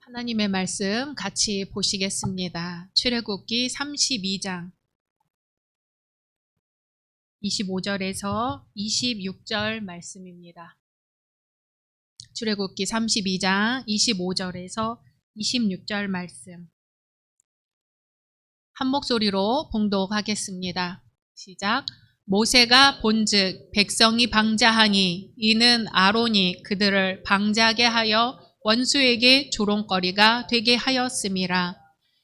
하나님의 말씀 같이 보시겠습니다. 출애굽기 32장 25절에서 26절 말씀입니다. 출애굽기 32장 25절에서 26절 말씀. 한 목소리로 봉독하겠습니다. 시작. 모세가 본즉 백성이 방자하니 이는 아론이 그들을 방자하게 하여 원수에게 조롱거리가 되게 하였음이라.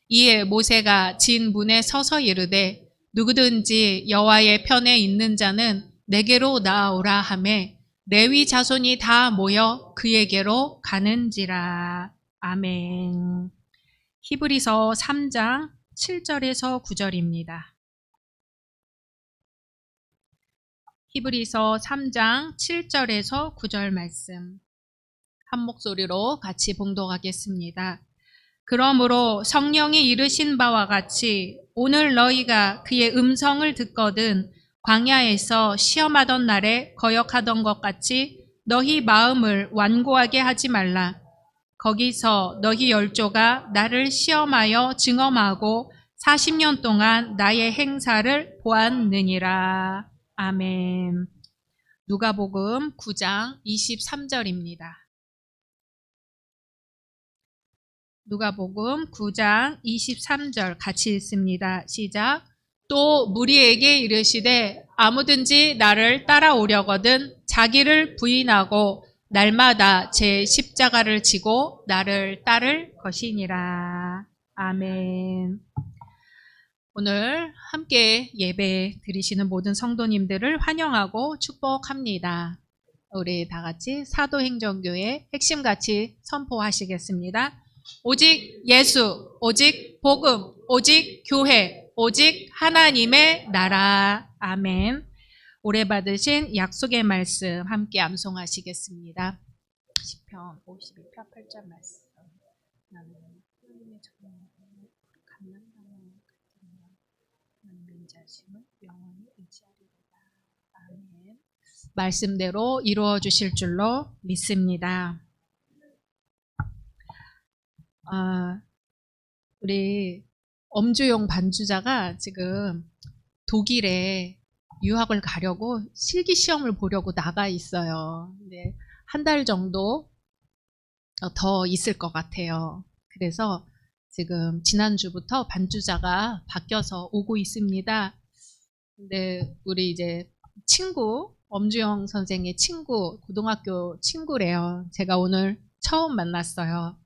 이에 모세가 진 문에 서서 이르되 누구든지 여호와의 편에 있는 자는 내게로 나아오라 하매 레위 자손이 다 모여 그에게로 가는지라. 아멘. 히브리서 3장 7절에서 9절입니다. 히브리서 3장 7절에서 9절 말씀. 한 목소리로 같이 봉독하겠습니다. 그러므로 성령이 이르신 바와 같이 오늘 너희가 그의 음성을 듣거든 광야에서 시험하던 날에 거역하던 것 같이 너희 마음을 완고하게 하지 말라. 거기서 너희 열조가 나를 시험하여 증언하고 40년 동안 나의 행사를 보았느니라. 아멘. 누가복음 9장 23절입니다. 누가복음 9장 23절 같이 읽습니다. 시작. 또 무리에게 이르시되 아무든지 나를 따라오려거든 자기를 부인하고 날마다 제 십자가를 지고 나를 따를 것이니라. 아멘. 오늘 함께 예배 드리시는 모든 성도님들을 환영하고 축복합니다. 우리 다 같이 사도행전교회 핵심같이 선포하시겠습니다. 오직 예수, 오직 복음, 오직 교회, 오직 하나님의 나라. 아멘. 오래 받으신 약속의 말씀 함께 암송하시겠습니다. 시편 52편 8절 말씀. 나는 하나님의 정령을 감난하는 하나님의 자심을 영원히 의지하리로다. 아멘. 말씀대로 이루어 주실 줄로 믿습니다. 우리 엄주용 반주자가 지금 독일에 유학을 가려고 실기시험을 보려고 나가 있어요. 근데 한 달 정도 더 있을 것 같아요. 그래서 지금 지난주부터 반주자가 바뀌어서 오고 있습니다. 근데 우리 이제 친구, 엄주영 선생의 친구, 고등학교 친구래요. 제가 오늘 처음 만났어요.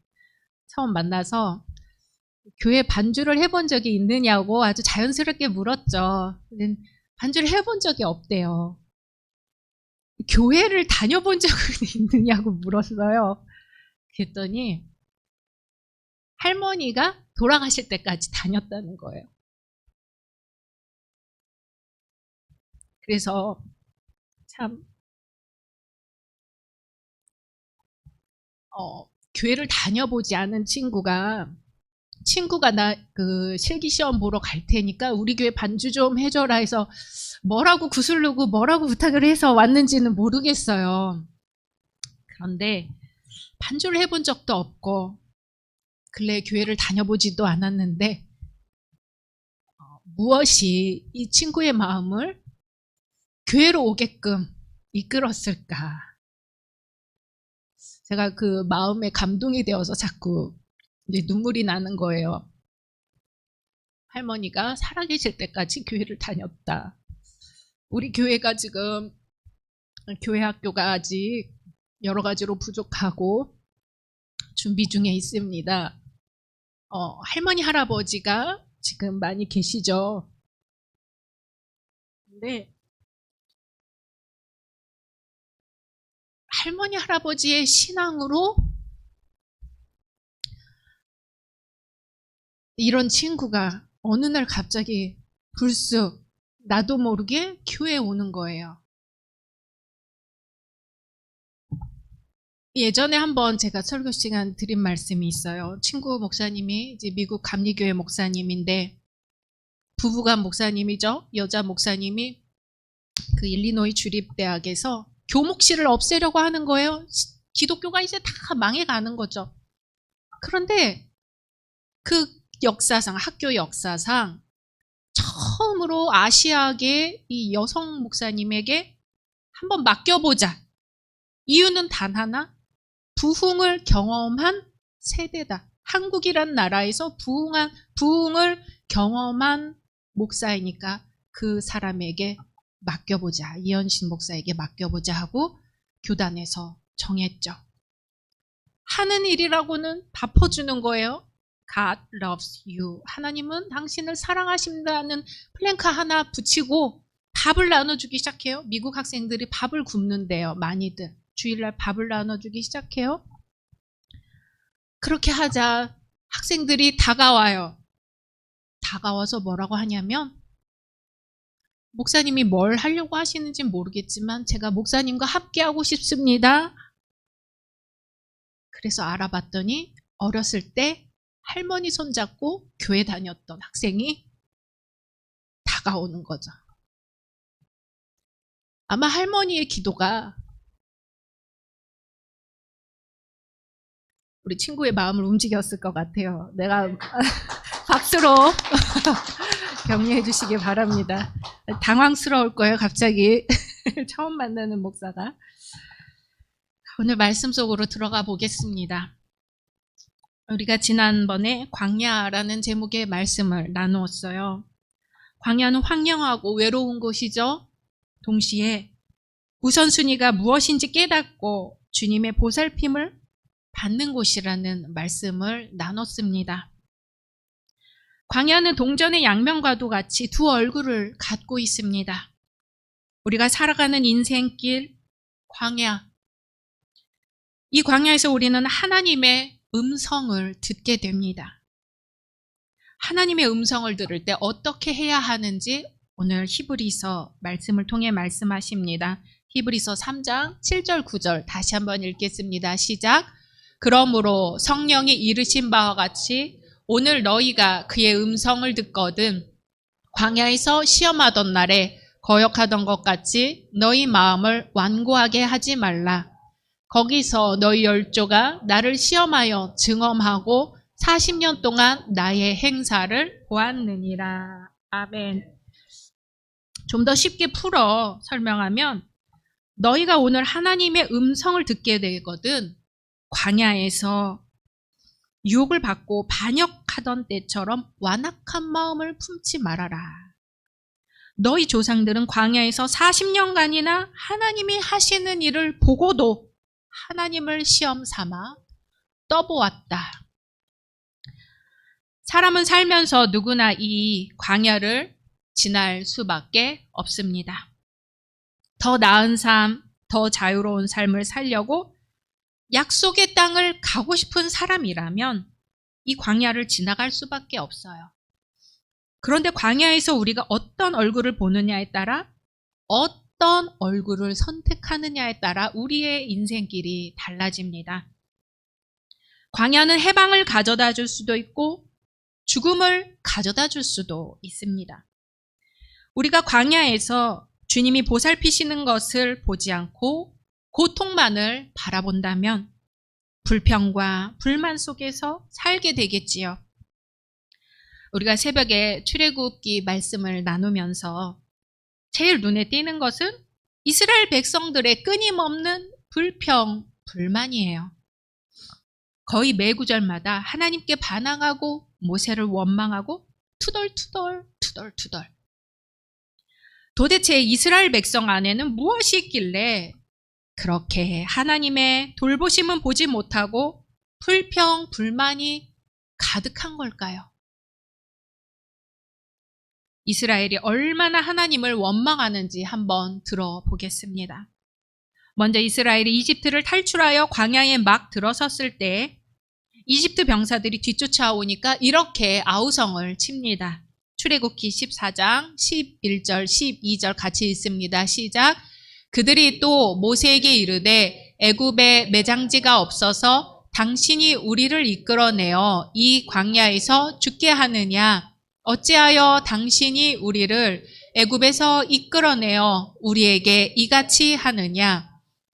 처음 만나서 교회 반주를 해본 적이 있느냐고 아주 자연스럽게 물었죠. 반주를 해본 적이 없대요. 교회를 다녀본 적은 있느냐고 물었어요. 그랬더니 할머니가 돌아가실 때까지 다녔다는 거예요. 그래서 참 교회를 다녀보지 않은 친구가 나 그 실기시험 보러 갈 테니까 우리 교회 반주 좀 해줘라 해서 뭐라고 구슬르고 뭐라고 부탁을 해서 왔는지는 모르겠어요. 그런데 반주를 해본 적도 없고 근래 교회를 다녀보지도 않았는데 무엇이 이 친구의 마음을 교회로 오게끔 이끌었을까? 제가 그 마음에 감동이 되어서 자꾸 이제 눈물이 나는 거예요. 할머니가 살아계실 때까지 교회를 다녔다. 우리 교회가 지금 교회 학교가 아직 여러 가지로 부족하고 준비 중에 있습니다. 할머니 할아버지가 지금 많이 계시죠. 근데 할머니 할아버지의 신앙으로 이런 친구가 어느 날 갑자기 불쑥 나도 모르게 교회에 오는 거예요. 예전에 한번 제가 설교 시간 드린 말씀이 있어요. 친구 목사님이 이제 미국 감리교회 목사님인데 부부간 목사님이죠. 여자 목사님이 그 일리노이 주립대학에서 교목실을 없애려고 하는 거예요. 기독교가 이제 다 망해가는 거죠. 그런데 그 역사상, 학교 역사상 처음으로 아시아계 이 여성 목사님에게 한번 맡겨보자. 이유는 단 하나, 부흥을 경험한 세대다. 한국이란 나라에서 부흥을 경험한 목사이니까 그 사람에게 맡겨보자. 이현신 목사에게 맡겨보자 하고 교단에서 정했죠. 하는 일이라고는 밥 퍼주는 거예요. God loves you. 하나님은 당신을 사랑하신다는 플랜카 하나 붙이고 밥을 나눠주기 시작해요. 미국 학생들이 밥을 굶는데요. 많이들. 주일날 밥을 나눠주기 시작해요. 그렇게 하자 학생들이 다가와요. 다가와서 뭐라고 하냐면 목사님이 뭘 하려고 하시는지 모르겠지만 제가 목사님과 함께하고 싶습니다. 그래서 알아봤더니 어렸을 때 할머니 손잡고 교회 다녔던 학생이 다가오는 거죠. 아마 할머니의 기도가 우리 친구의 마음을 움직였을 것 같아요. 내가 박수로 격려해 주시기 바랍니다. 당황스러울 거예요, 갑자기. 처음 만나는 목사가. 오늘 말씀 속으로 들어가 보겠습니다. 우리가 지난번에 광야라는 제목의 말씀을 나누었어요. 광야는 황량하고 외로운 곳이죠. 동시에 우선순위가 무엇인지 깨닫고 주님의 보살핌을 받는 곳이라는 말씀을 나눴습니다. 광야는 동전의 양면과도 같이 두 얼굴을 갖고 있습니다. 우리가 살아가는 인생길, 광야. 이 광야에서 우리는 하나님의 음성을 듣게 됩니다. 하나님의 음성을 들을 때 어떻게 해야 하는지 오늘 히브리서 말씀을 통해 말씀하십니다. 히브리서 3장 7절 9절 다시 한번 읽겠습니다. 시작. 그러므로 성령이 이르신 바와 같이 오늘 너희가 그의 음성을 듣거든 광야에서 시험하던 날에 거역하던 것 같이 너희 마음을 완고하게 하지 말라. 거기서 너희 열조가 나를 시험하여 증언하고 40년 동안 나의 행사를 보았느니라. 아멘. 좀 더 쉽게 풀어 설명하면 너희가 오늘 하나님의 음성을 듣게 되거든 광야에서 유혹을 받고 반역하던 때처럼 완악한 마음을 품지 말아라. 너희 조상들은 광야에서 40년간이나 하나님이 하시는 일을 보고도 하나님을 시험 삼아 떠보았다. 사람은 살면서 누구나 이 광야를 지날 수밖에 없습니다. 더 나은 삶, 더 자유로운 삶을 살려고 약속의 땅을 가고 싶은 사람이라면 이 광야를 지나갈 수밖에 없어요. 그런데 광야에서 우리가 어떤 얼굴을 보느냐에 따라 어떤 얼굴을 선택하느냐에 따라 우리의 인생길이 달라집니다. 광야는 해방을 가져다 줄 수도 있고 죽음을 가져다 줄 수도 있습니다. 우리가 광야에서 주님이 보살피시는 것을 보지 않고 고통만을 바라본다면 불평과 불만 속에서 살게 되겠지요. 우리가 새벽에 출애굽기 말씀을 나누면서 제일 눈에 띄는 것은 이스라엘 백성들의 끊임없는 불평, 불만이에요. 거의 매 구절마다 하나님께 반항하고 모세를 원망하고 투덜투덜. 도대체 이스라엘 백성 안에는 무엇이 있길래 그렇게 하나님의 돌보심은 보지 못하고 불평, 불만이 가득한 걸까요? 이스라엘이 얼마나 하나님을 원망하는지 한번 들어보겠습니다. 먼저 이스라엘이 이집트를 탈출하여 광야에 막 들어섰을 때 이집트 병사들이 뒤쫓아오니까 이렇게 아우성을 칩니다. 출애굽기 14장 11절 12절 같이 읽습니다. 시작. 그들이 또 모세에게 이르되 애굽에 매장지가 없어서 당신이 우리를 이끌어내어 이 광야에서 죽게 하느냐? 어찌하여 당신이 우리를 애굽에서 이끌어내어 우리에게 이같이 하느냐?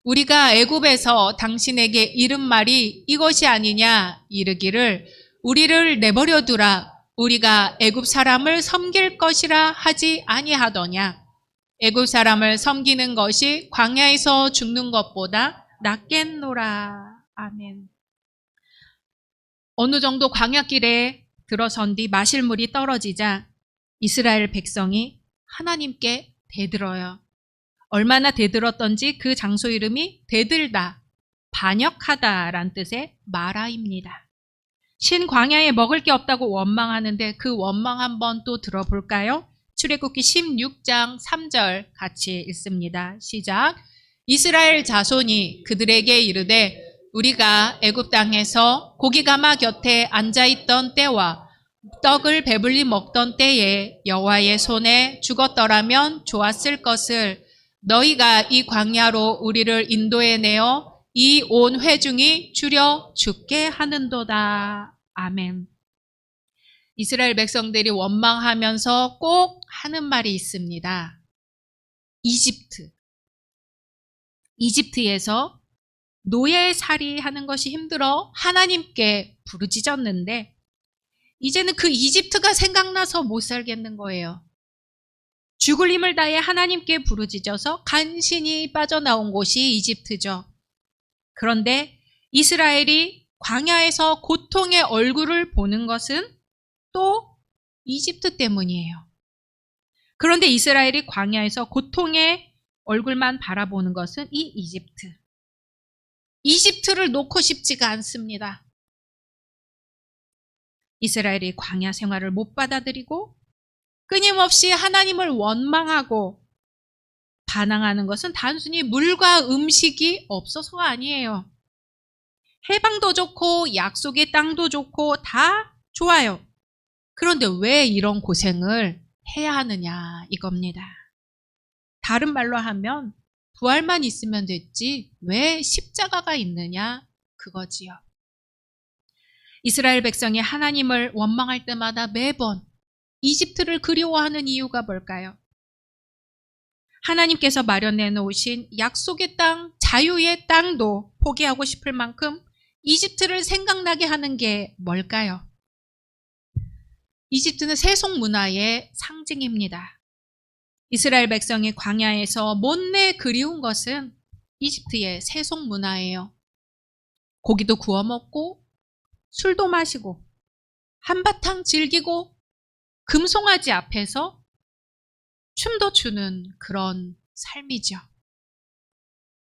우리가 애굽에서 당신에게 이른 말이 이것이 아니냐 이르기를 우리를 내버려 두라 우리가 애굽 사람을 섬길 것이라 하지 아니하더냐. 애굽 사람을 섬기는 것이 광야에서 죽는 것보다 낫겠노라. 아멘. 어느 정도 광야길에 들어선 뒤 마실 물이 떨어지자 이스라엘 백성이 하나님께 대들어요. 얼마나 대들었던지 그 장소 이름이 대들다, 반역하다란 뜻의 마라입니다. 신 광야에 먹을 게 없다고 원망하는데 그 원망 한번 또 들어볼까요? 출애굽기 16장 3절 같이 읽습니다. 시작. 이스라엘 자손이 그들에게 이르되 우리가 애굽 땅에서 고기가마 곁에 앉아있던 때와 떡을 배불리 먹던 때에 여호와의 손에 죽었더라면 좋았을 것을 너희가 이 광야로 우리를 인도해내어 이 온 회중이 줄여 죽게 하는도다. 아멘. 이스라엘 백성들이 원망하면서 꼭 하는 말이 있습니다. 이집트에서 노예살이 하는 것이 힘들어 하나님께 부르짖었는데 이제는 그 이집트가 생각나서 못 살겠는 거예요. 죽을 힘을 다해 하나님께 부르짖어서 간신히 빠져나온 곳이 이집트죠. 그런데 이스라엘이 광야에서 고통의 얼굴을 보는 것은 또 이집트 때문이에요. 그런데 이스라엘이 광야에서 고통의 얼굴만 바라보는 것은 이 이집트를 놓고 싶지가 않습니다. 이스라엘이 광야 생활을 못 받아들이고 끊임없이 하나님을 원망하고 반항하는 것은 단순히 물과 음식이 없어서가 아니에요. 해방도 좋고 약속의 땅도 좋고 다 좋아요. 그런데 왜 이런 고생을 해야 하느냐 이겁니다. 다른 말로 하면 부활만 있으면 됐지 왜 십자가가 있느냐 그거지요. 이스라엘 백성이 하나님을 원망할 때마다 매번 이집트를 그리워하는 이유가 뭘까요? 하나님께서 마련해 놓으신 약속의 땅, 자유의 땅도 포기하고 싶을 만큼 이집트를 생각나게 하는 게 뭘까요? 이집트는 세속 문화의 상징입니다. 이스라엘 백성이 광야에서 못내 그리운 것은 이집트의 세속 문화예요. 고기도 구워 먹고 술도 마시고 한바탕 즐기고 금송아지 앞에서 춤도 추는 그런 삶이죠.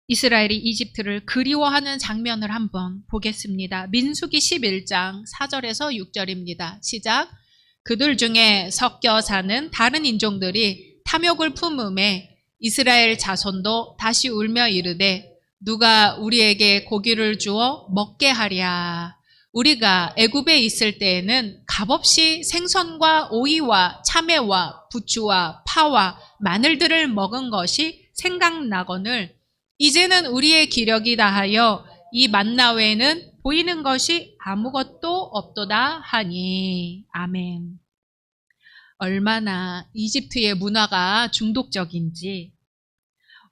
이스라엘이 이집트를 그리워하는 장면을 한번 보겠습니다. 민수기 11장 4절에서 6절입니다. 시작. 그들 중에 섞여 사는 다른 인종들이 탐욕을 품음에 이스라엘 자손도 다시 울며 이르되 누가 우리에게 고기를 주어 먹게 하랴. 우리가 애굽에 있을 때에는 값없이 생선과 오이와 참외와 부추와 파와 마늘들을 먹은 것이 생각나거늘 이제는 우리의 기력이 다하여 이 만나 외에는 보이는 것이 아무것도 없도다 하니. 아멘. 얼마나 이집트의 문화가 중독적인지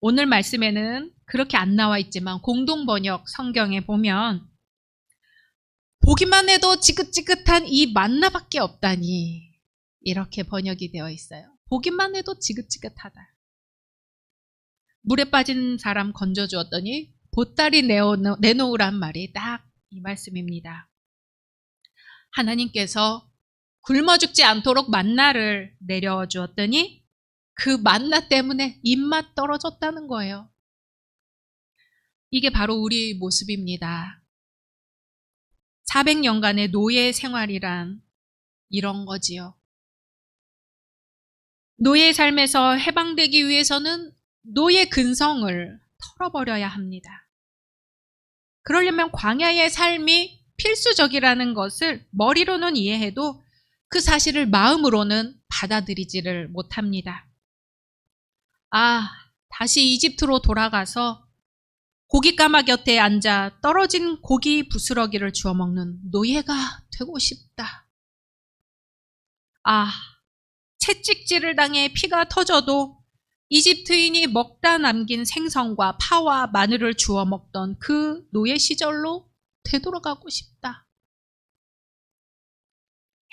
오늘 말씀에는 그렇게 안 나와 있지만 공동번역 성경에 보면 보기만 해도 지긋지긋한 이 만나밖에 없다니 이렇게 번역이 되어 있어요. 보기만 해도 지긋지긋하다. 물에 빠진 사람 건져주었더니 보따리 내놓으란 말이 딱 이 말씀입니다. 하나님께서 굶어 죽지 않도록 만나를 내려주었더니 그 만나 때문에 입맛 떨어졌다는 거예요. 이게 바로 우리 모습입니다. 400년간의 노예 생활이란 이런 거지요. 노예 삶에서 해방되기 위해서는 노예 근성을 털어버려야 합니다. 그러려면 광야의 삶이 필수적이라는 것을 머리로는 이해해도 그 사실을 마음으로는 받아들이지를 못합니다. 다시 이집트로 돌아가서 고깃가마 곁에 앉아 떨어진 고기 부스러기를 주워 먹는 노예가 되고 싶다. 채찍질을 당해 피가 터져도 이집트인이 먹다 남긴 생선과 파와 마늘을 주워 먹던 그 노예 시절로 되돌아가고 싶다.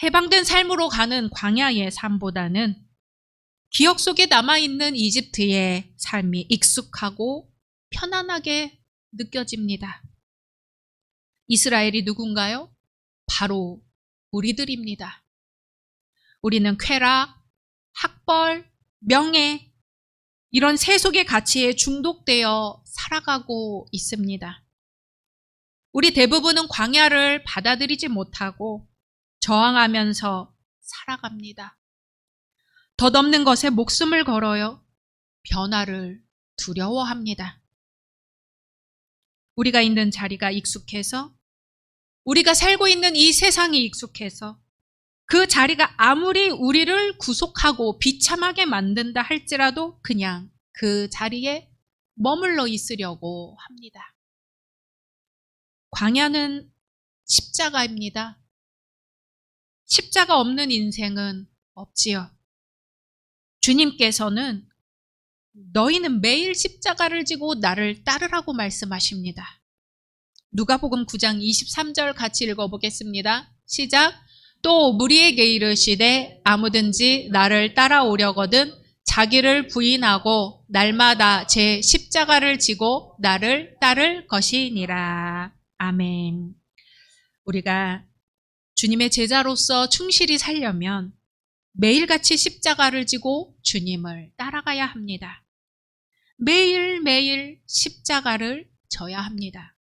해방된 삶으로 가는 광야의 삶보다는 기억 속에 남아있는 이집트의 삶이 익숙하고 편안하게 느껴집니다. 이스라엘이 누군가요? 바로 우리들입니다. 우리는 쾌락, 학벌, 명예, 이런 세속의 가치에 중독되어 살아가고 있습니다. 우리 대부분은 광야를 받아들이지 못하고 저항하면서 살아갑니다. 덧없는 것에 목숨을 걸어요. 변화를 두려워합니다. 우리가 있는 자리가 익숙해서, 우리가 살고 있는 이 세상이 익숙해서, 그 자리가 아무리 우리를 구속하고 비참하게 만든다 할지라도 그냥 그 자리에 머물러 있으려고 합니다. 광야는 십자가입니다. 십자가 없는 인생은 없지요. 주님께서는 너희는 매일 십자가를 지고 나를 따르라고 말씀하십니다. 누가복음 9장 23절 같이 읽어보겠습니다. 시작. 또 무리에게 이르시되 아무든지 나를 따라오려거든 자기를 부인하고 날마다 제 십자가를 지고 나를 따를 것이니라. 아멘. 우리가 주님의 제자로서 충실히 살려면 매일같이 십자가를 지고 주님을 따라가야 합니다. 매일매일 십자가를 져야 합니다.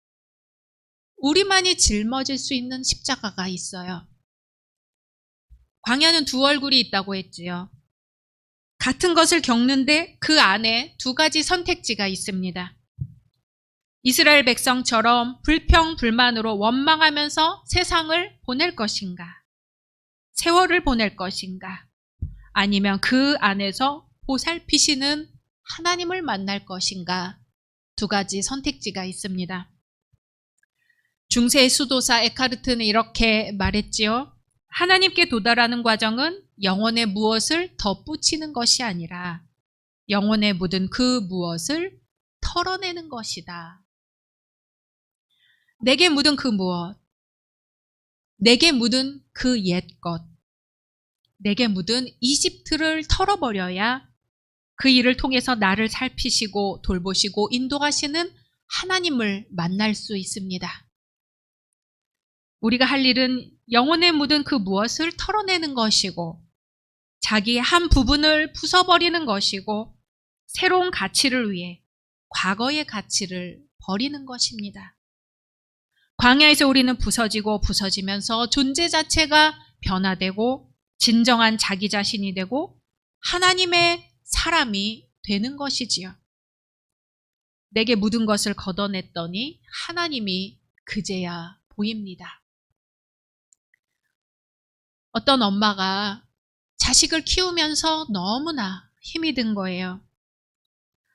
우리만이 짊어질 수 있는 십자가가 있어요. 광야는 두 얼굴이 있다고 했지요. 같은 것을 겪는데 그 안에 두 가지 선택지가 있습니다. 이스라엘 백성처럼 불평불만으로 원망하면서 세상을 보낼 것인가? 세월을 보낼 것인가? 아니면 그 안에서 보살피시는 하나님을 만날 것인가? 두 가지 선택지가 있습니다. 중세의 수도사 에카르트는 이렇게 말했지요. 하나님께 도달하는 과정은 영혼에 무엇을 덧붙이는 것이 아니라 영혼에 묻은 그 무엇을 털어내는 것이다. 내게 묻은 그 무엇, 내게 묻은 그 옛것, 내게 묻은 이집트를 털어버려야 그 일을 통해서 나를 살피시고 돌보시고 인도하시는 하나님을 만날 수 있습니다. 우리가 할 일은 영혼에 묻은 그 무엇을 털어내는 것이고 자기의 한 부분을 부숴버리는 것이고 새로운 가치를 위해 과거의 가치를 버리는 것입니다. 광야에서 우리는 부서지고 부서지면서 존재 자체가 변화되고 진정한 자기 자신이 되고 하나님의 사람이 되는 것이지요. 내게 묻은 것을 걷어냈더니 하나님이 그제야 보입니다. 어떤 엄마가 자식을 키우면서 너무나 힘이 든 거예요.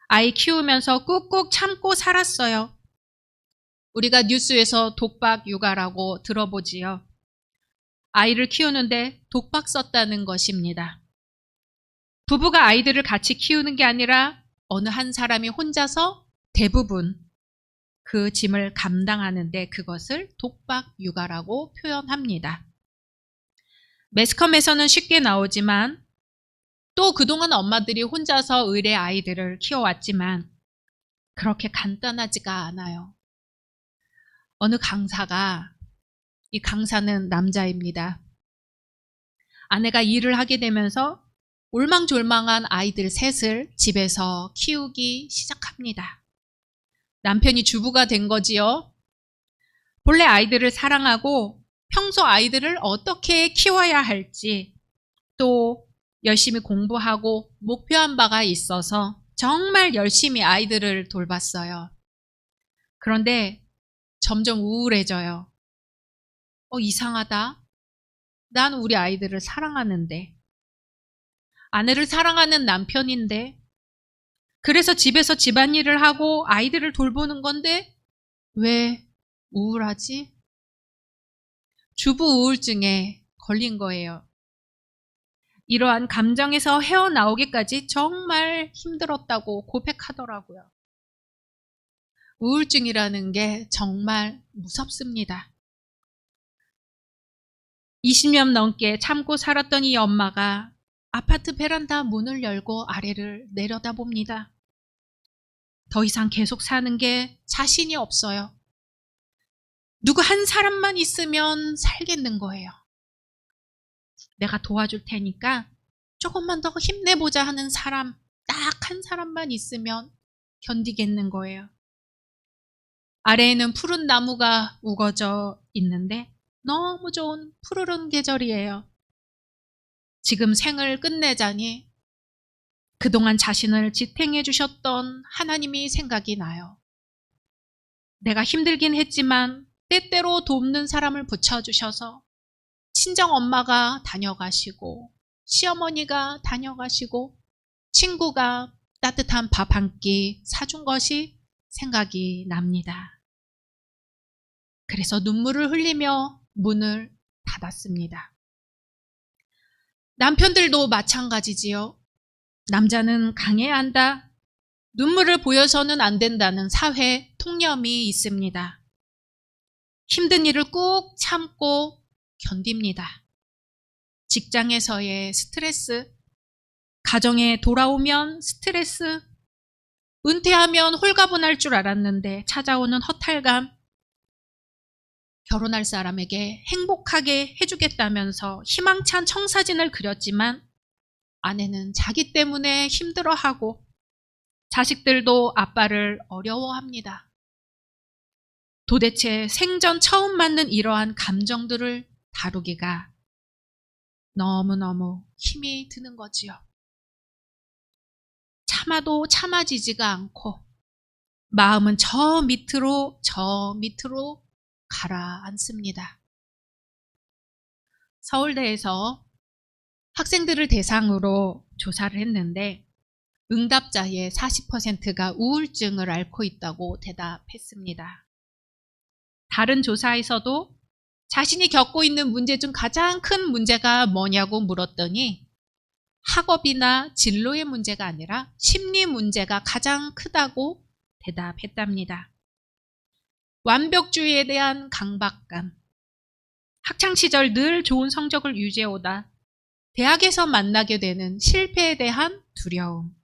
아이 키우면서 꾹꾹 참고 살았어요. 우리가 뉴스에서 독박 육아라고 들어보지요. 아이를 키우는데 독박 썼다는 것입니다. 부부가 아이들을 같이 키우는 게 아니라 어느 한 사람이 혼자서 대부분 그 짐을 감당하는데 그것을 독박 육아라고 표현합니다. 매스컴에서는 쉽게 나오지만 또 그동안 엄마들이 혼자서 의뢰 아이들을 키워왔지만 그렇게 간단하지가 않아요. 어느 강사가, 이 강사는 남자입니다. 아내가 일을 하게 되면서 올망졸망한 아이들 셋을 집에서 키우기 시작합니다. 남편이 주부가 된 거지요. 본래 아이들을 사랑하고 평소 아이들을 어떻게 키워야 할지 또 열심히 공부하고 목표한 바가 있어서 정말 열심히 아이들을 돌봤어요. 그런데 점점 우울해져요. 이상하다. 난 우리 아이들을 사랑하는데. 아내를 사랑하는 남편인데. 그래서 집에서 집안일을 하고 아이들을 돌보는 건데 왜 우울하지? 주부 우울증에 걸린 거예요. 이러한 감정에서 헤어나오기까지 정말 힘들었다고 고백하더라고요. 우울증이라는 게 정말 무섭습니다. 20년 넘게 참고 살았던 이 엄마가 아파트 베란다 문을 열고 아래를 내려다봅니다. 더 이상 계속 사는 게 자신이 없어요. 누구 한 사람만 있으면 살겠는 거예요. 내가 도와줄 테니까 조금만 더 힘내보자 하는 사람, 딱 한 사람만 있으면 견디겠는 거예요. 아래에는 푸른 나무가 우거져 있는데 너무 좋은 푸르른 계절이에요. 지금 생을 끝내자니 그동안 자신을 지탱해 주셨던 하나님이 생각이 나요. 내가 힘들긴 했지만 때때로 돕는 사람을 붙여주셔서 친정엄마가 다녀가시고 시어머니가 다녀가시고 친구가 따뜻한 밥 한 끼 사준 것이 생각이 납니다. 그래서 눈물을 흘리며 문을 닫았습니다. 남편들도 마찬가지지요. 남자는 강해야 한다. 눈물을 보여서는 안 된다는 사회 통념이 있습니다. 힘든 일을 꾹 참고 견딥니다. 직장에서의 스트레스, 가정에 돌아오면 스트레스, 은퇴하면 홀가분할 줄 알았는데 찾아오는 허탈감, 결혼할 사람에게 행복하게 해주겠다면서 희망찬 청사진을 그렸지만 아내는 자기 때문에 힘들어하고 자식들도 아빠를 어려워합니다. 도대체 생전 처음 맞는 이러한 감정들을 다루기가 너무너무 힘이 드는 거지요. 참아도 참아지지가 않고 마음은 저 밑으로 가라앉습니다. 서울대에서 학생들을 대상으로 조사를 했는데 응답자의 40%가 우울증을 앓고 있다고 대답했습니다. 다른 조사에서도 자신이 겪고 있는 문제 중 가장 큰 문제가 뭐냐고 물었더니 학업이나 진로의 문제가 아니라 심리 문제가 가장 크다고 대답했답니다. 완벽주의에 대한 강박감, 학창시절 늘 좋은 성적을 유지해오다 대학에서 만나게 되는 실패에 대한 두려움,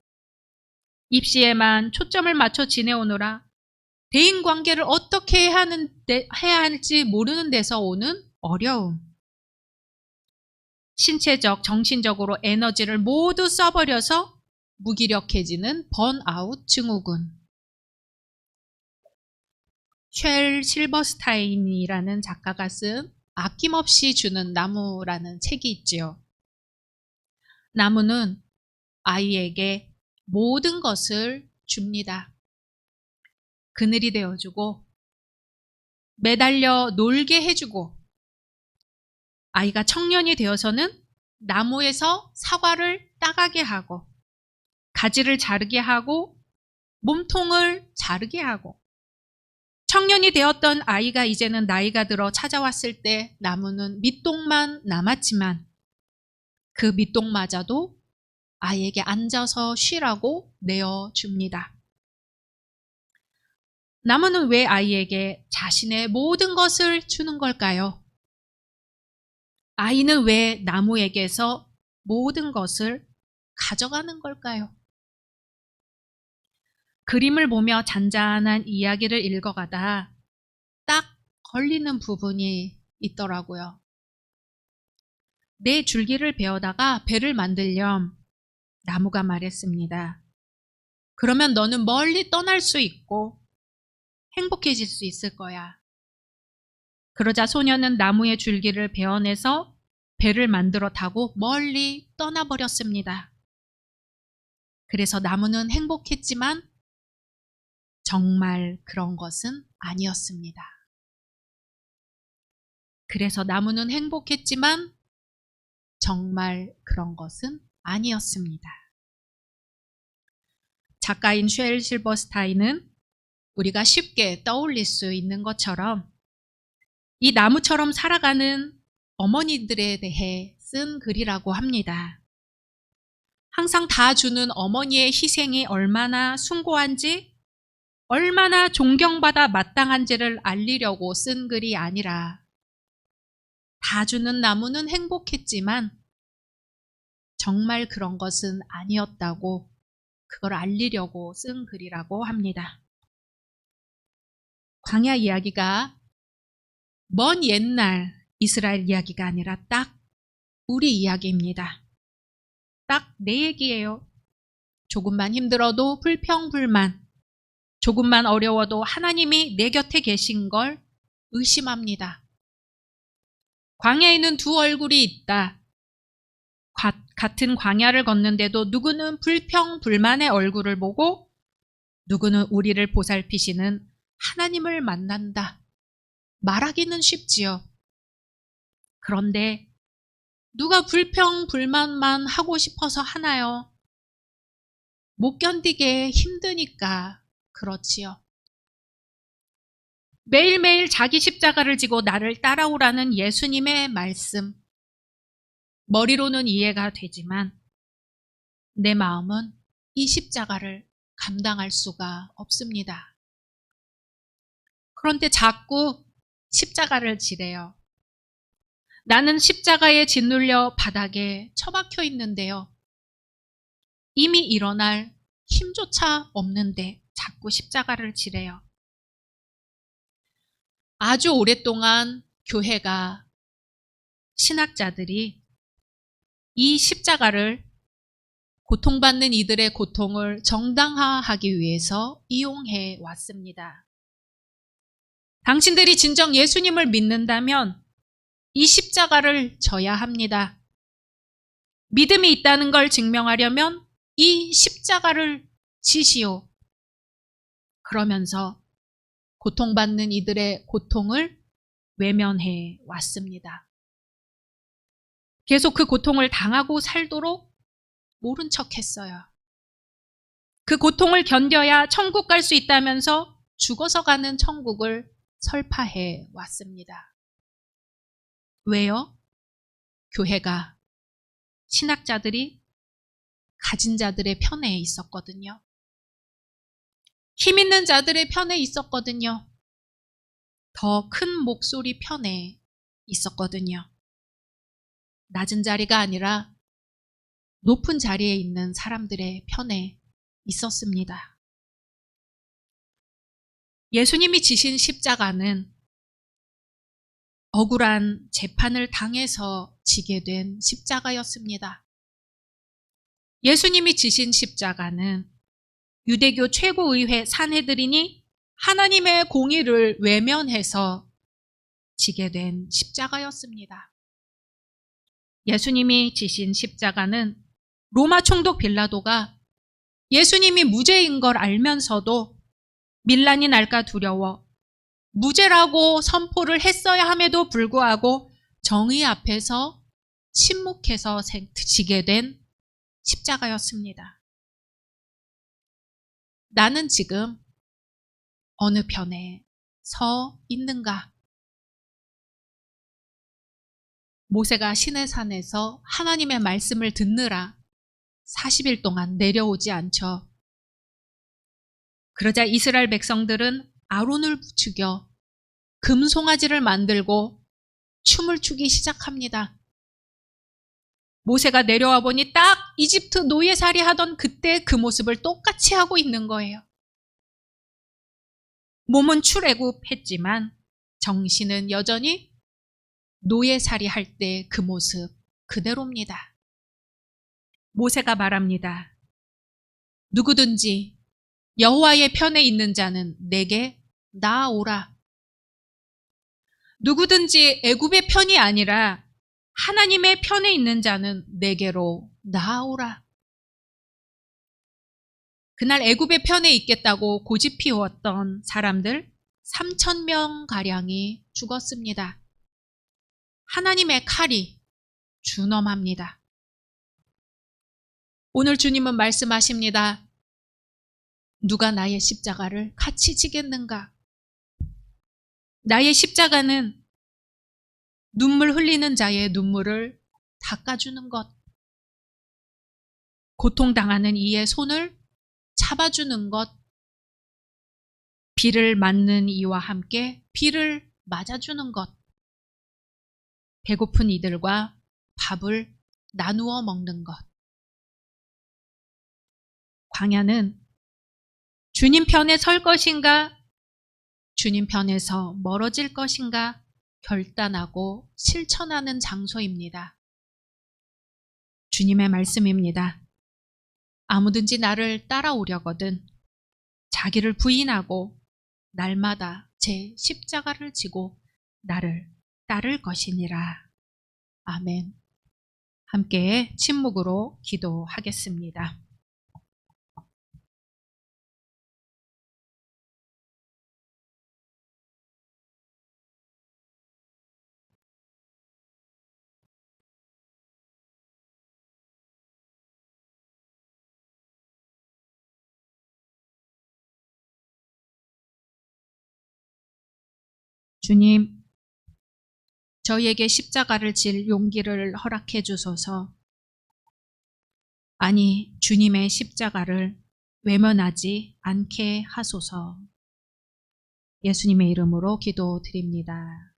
입시에만 초점을 맞춰 지내오느라 대인관계를 어떻게 해야 할지 모르는 데서 오는 어려움, 신체적, 정신적으로 에너지를 모두 써버려서 무기력해지는 번아웃 증후군. 쉘 실버스타인이라는 작가가 쓴 아낌없이 주는 나무라는 책이 있지요. 나무는 아이에게 모든 것을 줍니다. 그늘이 되어주고 매달려 놀게 해주고 아이가 청년이 되어서는 나무에서 사과를 따가게 하고 가지를 자르게 하고 몸통을 자르게 하고 청년이 되었던 아이가 이제는 나이가 들어 찾아왔을 때 나무는 밑동만 남았지만 그 밑동마저도 아이에게 앉아서 쉬라고 내어줍니다. 나무는 왜 아이에게 자신의 모든 것을 주는 걸까요? 아이는 왜 나무에게서 모든 것을 가져가는 걸까요? 그림을 보며 잔잔한 이야기를 읽어가다 딱 걸리는 부분이 있더라고요. 내 줄기를 베어다가 배를 만들렴. 나무가 말했습니다. 그러면 너는 멀리 떠날 수 있고 행복해질 수 있을 거야. 그러자 소녀는 나무의 줄기를 베어내서 배를 만들어 타고 멀리 떠나버렸습니다. 그래서 나무는 행복했지만 정말 그런 것은 아니었습니다. 그래서 나무는 행복했지만 정말 그런 것은 아니었습니다. 작가인 쉘 실버스타인은 우리가 쉽게 떠올릴 수 있는 것처럼 이 나무처럼 살아가는 어머니들에 대해 쓴 글이라고 합니다. 항상 다 주는 어머니의 희생이 얼마나 숭고한지, 얼마나 존경받아 마땅한지를 알리려고 쓴 글이 아니라 다 주는 나무는 행복했지만 정말 그런 것은 아니었다고 그걸 알리려고 쓴 글이라고 합니다. 광야 이야기가 먼 옛날 이스라엘 이야기가 아니라 딱 우리 이야기입니다. 딱 내 얘기예요. 조금만 힘들어도 불평불만, 조금만 어려워도 하나님이 내 곁에 계신 걸 의심합니다. 광야에는 두 얼굴이 있다. 같은 광야를 걷는데도 누구는 불평불만의 얼굴을 보고 누구는 우리를 보살피시는 하나님을 만난다. 말하기는 쉽지요. 그런데 누가 불평불만만 하고 싶어서 하나요? 못 견디게 힘드니까 그렇지요. 매일매일 자기 십자가를 지고 나를 따라오라는 예수님의 말씀. 머리로는 이해가 되지만 내 마음은 이 십자가를 감당할 수가 없습니다. 그런데 자꾸 십자가를 지래요. 나는 십자가에 짓눌려 바닥에 처박혀 있는데요. 이미 일어날 힘조차 없는데 자꾸 십자가를 지래요. 아주 오랫동안 교회가, 신학자들이 이 십자가를 고통받는 이들의 고통을 정당화하기 위해서 이용해 왔습니다. 당신들이 진정 예수님을 믿는다면 이 십자가를 져야 합니다. 믿음이 있다는 걸 증명하려면 이 십자가를 지시오. 그러면서 고통받는 이들의 고통을 외면해 왔습니다. 계속 그 고통을 당하고 살도록 모른 척 했어요. 그 고통을 견뎌야 천국 갈 수 있다면서 죽어서 가는 천국을 설파해 왔습니다. 왜요? 교회가, 신학자들이 가진 자들의 편에 있었거든요. 힘 있는 자들의 편에 있었거든요. 더 큰 목소리 편에 있었거든요. 낮은 자리가 아니라 높은 자리에 있는 사람들의 편에 있었습니다. 예수님이 지신 십자가는 억울한 재판을 당해서 지게 된 십자가였습니다. 예수님이 지신 십자가는 유대교 최고의회 산헤드린이 하나님의 공의를 외면해서 지게 된 십자가였습니다. 예수님이 지신 십자가는 로마 총독 빌라도가 예수님이 무죄인 걸 알면서도 밀란이 날까 두려워 무죄라고 선포를 했어야 함에도 불구하고 정의 앞에서 침묵해서 지게 된 십자가였습니다. 나는 지금 어느 편에 서 있는가? 모세가 시내산에서 하나님의 말씀을 듣느라 40일 동안 내려오지 않죠. 그러자 이스라엘 백성들은 아론을 부추겨 금송아지를 만들고 춤을 추기 시작합니다. 모세가 내려와 보니 딱 이집트 노예살이 하던 그때 그 모습을 똑같이 하고 있는 거예요. 몸은 출애굽했지만 정신은 여전히 노예살이 할 때 그 모습 그대로입니다. 모세가 말합니다. 누구든지 여호와의 편에 있는 자는 내게 나아오라. 누구든지 애굽의 편이 아니라 하나님의 편에 있는 자는 내게로 나아오라. 그날 애굽의 편에 있겠다고 고집 피웠던 사람들 3,000명가량이 죽었습니다. 하나님의 칼이 준엄합니다. 오늘 주님은 말씀하십니다. 누가 나의 십자가를 같이 지겠는가? 나의 십자가는 눈물 흘리는 자의 눈물을 닦아주는 것. 고통당하는 이의 손을 잡아주는 것, 비를 맞는 이와 함께 비를 맞아주는 것, 배고픈 이들과 밥을 나누어 먹는 것. 광야는 주님 편에 설 것인가, 주님 편에서 멀어질 것인가 결단하고 실천하는 장소입니다. 주님의 말씀입니다. 아무든지 나를 따라오려거든 자기를 부인하고 날마다 제 십자가를 지고 나를 따를 것이니라. 아멘. 함께 침묵으로 기도하겠습니다. 주님, 저희에게 십자가를 질 용기를 허락해 주소서. 아니, 주님의 십자가를 외면하지 않게 하소서. 예수님의 이름으로 기도드립니다.